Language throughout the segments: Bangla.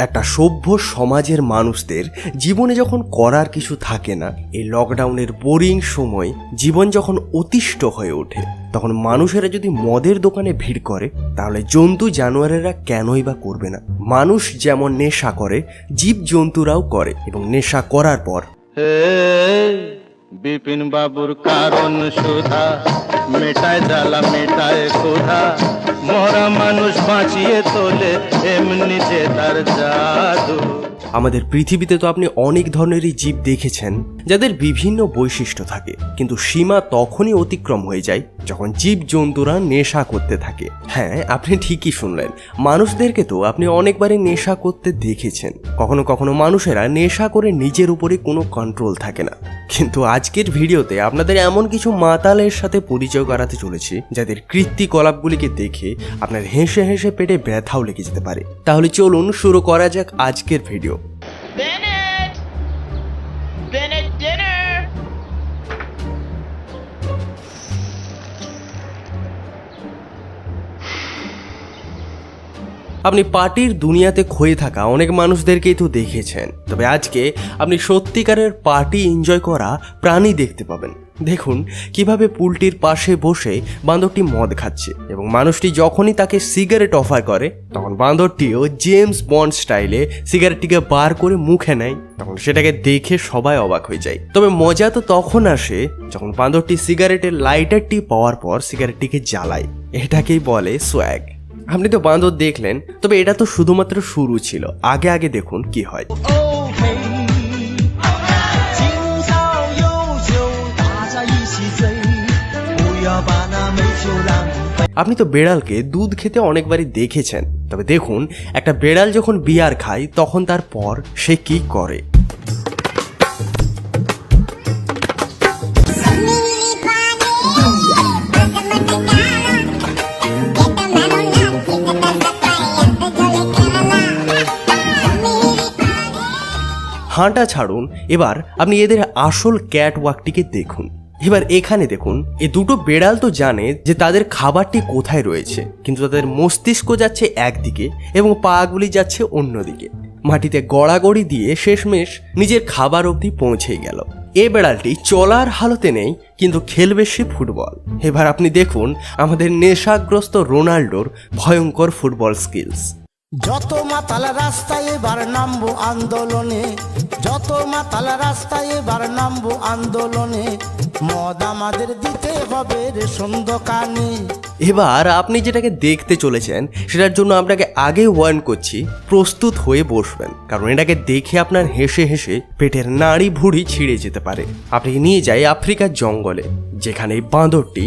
একটা সভ্য সমাজের মানুষদের জীবনে যখন করার কিছু থাকে না, এই লকডাউনের বোরিং সময় জীবন যখন অতিষ্ঠ হয়ে ওঠে, তখন মানুষেরা যদি মদের দোকানে ভিড় করে, তাহলে জন্তু জানোয়ারেরা কেনই বা করবে না? মানুষ যেমন নেশা করে, জীব জন্তুরাও করে, এবং নেশা করার পর বিপিন বাবুর কারণ সুধা মেটায় জ্বালা মেটায় ক্ষুধা, মরা মানুষ বাঁচিয়ে তোলে এমনি যে তার জাদু। আমাদের পৃথিবীতে তো আপনি অনেক ধরনেরই জীব দেখেছেন যাদের বিভিন্ন বৈশিষ্ট্য থাকে, কিন্তু সীমা তখনই অতিক্রম হয়ে যায় যখন জীব জন্তুরা নেশা করতে থাকে। হ্যাঁ, আপনি ঠিকই শুনলেন, মানুষদেরকে তো আপনি অনেকবারই নেশা করতে দেখেছেন। কখনো কখনো মানুষেরা নেশা করে নিজের উপরে কোনো কন্ট্রোল থাকে না। কিন্তু আজকের ভিডিওতে আপনাদের এমন কিছু মাতালের সাথে পরিচয় করাতে চলেছি যাদের কৃত্রিকলাপগুলিকে দেখে আপনার হেসে হেসে পেটে ব্যথাও লেগে যেতে পারে। তাহলে চলুন শুরু করা যাক আজকের ভিডিও। Bennett dinner. আপনি পার্টির দুনিয়াতে ক্ষয়ে থাকা অনেক মানুষদেরকেই তো দেখেছেন, তবে আজকে আপনি সত্যিকারের পার্টি এনজয় করা প্রাণী দেখতে পাবেন। দেখুন কিভাবে পুলটির পাশে বসে বাঁদরটি মদ খাচ্ছে, এবং মানুষটি যখনই তাকে সিগারেট অফার করে, তখন বাঁদরটিও জেমস বন্ড স্টাইলে সিগারেটটিকে বার করে মুখে নেয়। তখন সেটাকে দেখে সবাই অবাক হয়ে যায়। তবে মজা তো তখন আসে যখন বাঁদরটি সিগারেটের লাইটারটি পাওয়ার পর সিগারেটটিকে জ্বালায়। এটাকেই বলে সোয়াগ। আপনি তো বাঁদর দেখলেন, তবে এটা তো শুধুমাত্র শুরু ছিল। আগে আগে দেখুন কি হয়। আপনি তো বেড়ালকে দুধ খেতে অনেকবারই দেখেছেন, তবে দেখুন একটা বেড়াল যখন বিয়ার খায় তখন তার পর সে কি করে। হাঁটা ছাড়ুন, এবার আপনি এদের আসল ক্যাট ওয়াকটিকে দেখুন। এবার এখানে দেখুন, এই দুটো বেড়াল তো জানে যে তাদের খাবারটি কোথায় রয়েছে, কিন্তু তাদের মস্তিষ্ক যাচ্ছে একদিকে এবং পাগুলি যাচ্ছে অন্যদিকে। মাটিতে গড়াগড়ি দিয়ে শেষমেশ নিজের খাবার অবধি পৌঁছেই গেল। এ বেড়ালটি চলার হালতে নেই, কিন্তু খেলবে সে ফুটবল। এবার আপনি দেখুন আমাদের নেশাগ্রস্ত রোনাল্ডোর ভয়ঙ্কর ফুটবল স্কিলস। যত মাতাল রাস্তায় এবার নামবো আন্দোলনে, যত মাতাল রাস্তায় এবার নামবো আন্দোলনে, মদ আমাদের দিতে হবে রেশন দোকানে। এবার আপনি যেটাকে দেখতে চলেছেন সেটার জন্য আপনাকে আগে ওয়ার্ন করছি, প্রস্তুত হয়ে বসবেন, কারণ এটাকে দেখে আপনার হেসে হেসে পেটের নাড়ি ভুড়ি ছিঁড়ে যেতে পারে। আপনি নিয়ে যাই আফ্রিকার জঙ্গলে, যেখানে বাঁদরটি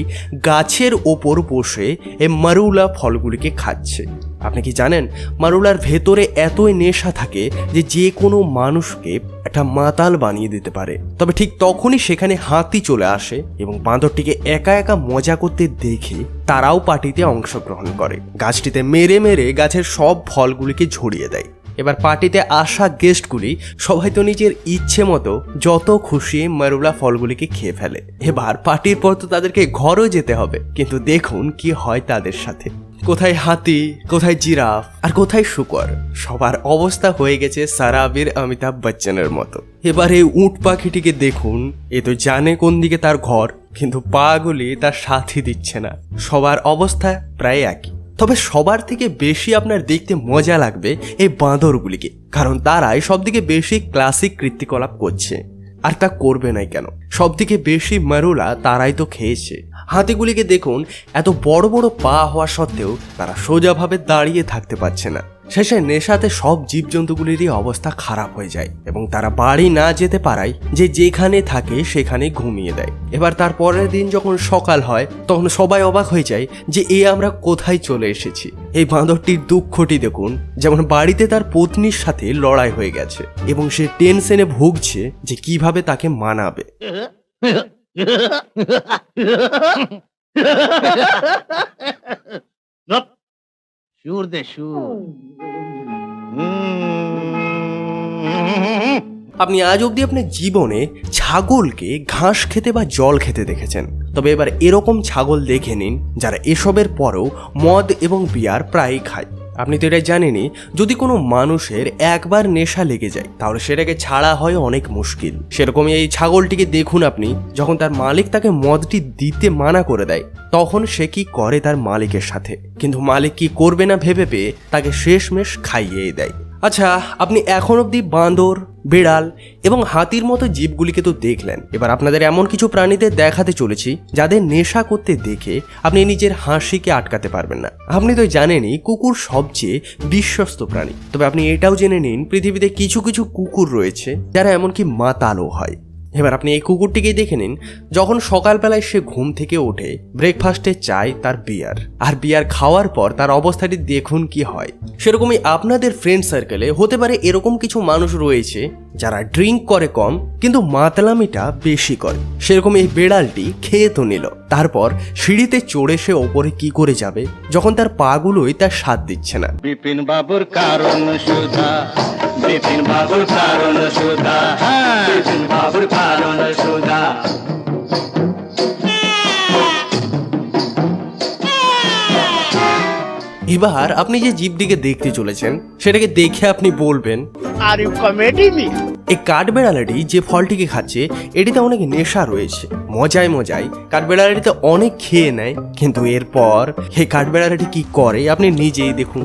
গাছের ওপর বসে এই মারুলা ফলগুলিকে খাচ্ছে। আপনি কি জানেন, মারুলার ভেতরে এতই নেশা থাকে যে যে কোনো মানুষকে একটা মাতাল বানিয়ে দিতে পারে। তবে ঠিক তখনই সেখানে হাতি চলে আসে এবং বাঁদরটিকে একা একা মজা করতে দেখে তারাও পার্টিতে অংশগ্রহণ করে। গাছটিতে মেরে মেরে গাছের সব ফলগুলিকে ঝরিয়ে দেয়। এবার পার্টিতে আসা গেস্টগুলি সবাই তো নিজের ইচ্ছে মতো যত খুশি মারুলা ফলগুলিকে খেয়ে ফেলে। এবার পার্টির পর তো তাদেরকে ঘরও যেতে হবে, কিন্তু দেখুন কি হয় তাদের সাথে। কোথায় হাতি, কোথায় জিরাফ, আর কোথায় শুকর। সবার অবস্থা হয়ে গেছে সারাবির অমিতাভ বচ্চনের মতো। এবার এই উট পাখিটিকে দেখুন, এ তো জানে কোন দিকে তার ঘর, কিন্তু পাগুলি তার সাথী দিচ্ছে না। সবার অবস্থা প্রায় একই। তবে সবার থেকে বেশি আপনার দেখতে মজা লাগবে এই বাঁদরগুলিকে, কারণ তারাই সব থেকে বেশি ক্লাসিক কৃত্রিকলাপ করছে। আর তা করবে নাই কেন? সব থেকে বেশি মারুলা তারাই তো খেয়েছে। হাতিগুলিকে দেখুন, এত বড় বড় পা হওয়া সত্ত্বেও তারা সোজাভাবে দাঁড়িয়ে থাকতে পারছে না। শেষে নেশাতে সব জীবজন্তুগুলিরই অবস্থা খারাপ হয়ে যায় এবং তারা বাড়ি না যেতে পারায় যে যেখানে থাকে সেখানে ঘুমিয়ে দেয়। এবার তার পরের দিন যখন সকাল হয় তখন সবাই অবাক হয়ে যায় যে আমরা কোথায় চলে এসেছি। এই বাঁদরটির দুঃখটি দেখুন, যেমন বাড়িতে তার পত্নীর সাথে লড়াই হয়ে গেছে এবং সে টেনশনে ভুগছে যে কিভাবে তাকে মানাবে। সুর দে সুর। আপনি আজ অবধি আপনার জীবনে ছাগলকে ঘাস খেতে বা জল খেতে দেখেছেন, তবে এবার এরকম ছাগল দেখে নিন যারা এসবের পরেও মদ এবং বিয়ার প্রায়ই খায়। আপনি তো এটা জানেনই, যদি কোনো মানুষের একবার নেশা লেগে যায় তাহলে সেটাকে ছাড়া হয় অনেক মুশকিল। সেরকমই এই ছাগলটিকে দেখুন আপনি, যখন তার মালিক তাকে মদটি দিতে মানা করে দেয় তখন সে কি করে তার মালিকের সাথে, কিন্তু মালিক কি করবে না ভেবে পেয়ে তাকে শেষমেশ খাইয়ে দেয়। আচ্ছা, আপনি এখন অবধি বাঁদর, বিড়াল এবং হাতির মতো জীবগুলিকে তো দেখলেন, এবার আপনাদের এমন কিছু প্রাণীদের দেখাতে চলেছি যাদের নেশা করতে দেখে আপনি নিজের হাসিকে আটকাতে পারবেন না। আপনি তো জানেনই কুকুর সবচেয়ে বিশ্বস্ত প্রাণী, তবে আপনি এটাও জেনে নিন পৃথিবীতে কিছু কিছু কুকুর রয়েছে যারা এমনকি মাতালও হয়। এবার আপনি এই কুকুরটিকেই দেখে নিন, যখন সকালবেলায় সে ঘুম থেকে ওঠে ব্রেকফাস্টে চায় তার বিয়ার, আর বিয়ার খাওয়ার পর তার অবস্থাটি দেখুন কি হয়। সেরকমই আপনাদের ফ্রেন্ড সার্কেলে হতে পারে এরকম কিছু মানুষ রয়েছে যারা ড্রিঙ্ক করে কম কিন্তু মাতলামিটা বেশি করে। সেরকম এই বেড়ালটি খেয়ে তো নিল, তারপর সিঁড়িতে চড়ে সে ওপরে কি করে যাবে যখন তার পাগুলোই তার স্বাদ দিচ্ছে না। বিপিন বাবুর কারণ সুধা, বিপিন বাবুর কারণ সুধা, বিপিন বাবুর কারণ সুধা। এবার আপনি যে জীবটিকে দেখতে চলেছেন সেটাকে দেখে আপনি বলবেন, Are you committing me? এই কাঠবেড়ালাটি যে ফলটিকে খাচ্ছে এটিতে অনেক নেশা রয়েছে। মজায় মজায় কাঠবেড়ালাটিতে অনেক খেয়ে নেয়, কিন্তু এরপর এই কাঠবেড়ালাটি কি করে আপনি নিজেই দেখুন।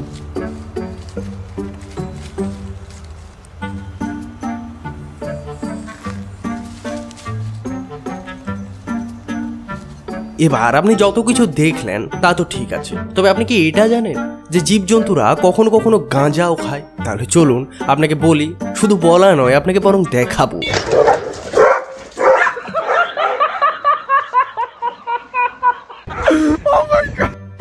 এবার আপনি যত কিছু দেখলেন তা তো ঠিক আছে, তবে আপনি কি এটা জানেন যে জীবজন্তুরা কখনো কখনো গাঁজাও খায়? তাহলে চলুন আপনাকে বলি, শুধু বলা নয় আপনাকে বরং দেখাবো।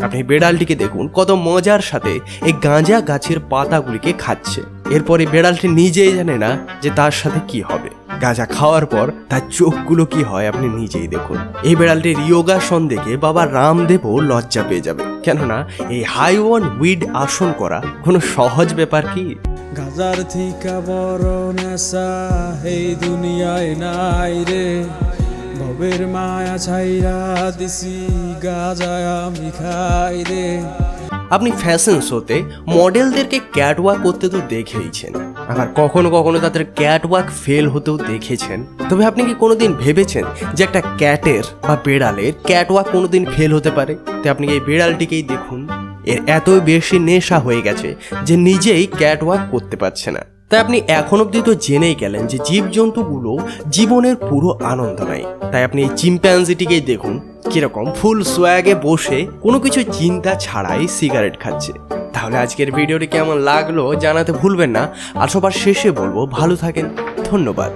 আপনি বেড়ালটিকে দেখুন কত মজার সাথে এই গাঁজা গাছের পাতাগুলিকে খাচ্ছে। এরপরে বেড়ালটি নিজেই জানে না যে তার সাথে কি হবে। গাঁজা খাওয়ার পর তার চোখগুলো কি হয় আপনি নিজেই দেখুন। এই বেড়ালটির যোগাসন দেখে বাবা রামদেবও লজ্জা পেয়ে যাবে, কেননা এই হাই ওয়ান উইড আসন করা কোনো সহজ ব্যাপার কি? গাজার থিকা বড় নেশা এই দুনিয়ায় নাই রে, ভবের মায়া ছাইরা দিছি গাজায় আমি খাই রে। আপনি ফ্যাশন শোতে মডেলদেরকে ক্যাটওয়াক করতে তো দেখেইছেন, আবার কখনো কখনো তাদের ক্যাটওয়াক ফেল হতেও দেখেছেন। তবে আপনি কি কোনোদিন ভেবেছেন যে একটা ক্যাটের বা বেড়ালের ক্যাটওয়াক কোনোদিন ফেল হতে পারে? তাই আপনি এই বেড়ালটিকেই দেখুন, এর এতই বেশি নেশা হয়ে গেছে যে নিজেই ক্যাটওয়াক করতে পারছে না। তাই আপনি এখন অব্দি তো জেনেই গেলেন যে জীবজন্তুগুলো জীবনের পুরো আনন্দ নেয়। তাই আপনি এই চিম্প্যাঞ্জিটিকেই দেখুন কিরকম ফুল সোয়াগে বসে কোনো কিছু চিন্তা ছাড়াই সিগারেট খাচ্ছে। তাহলে আজকের ভিডিওটি কেমন লাগলো জানাতে ভুলবেন না, আর সবার শেষে বলবো ভালো থাকেন, ধন্যবাদ।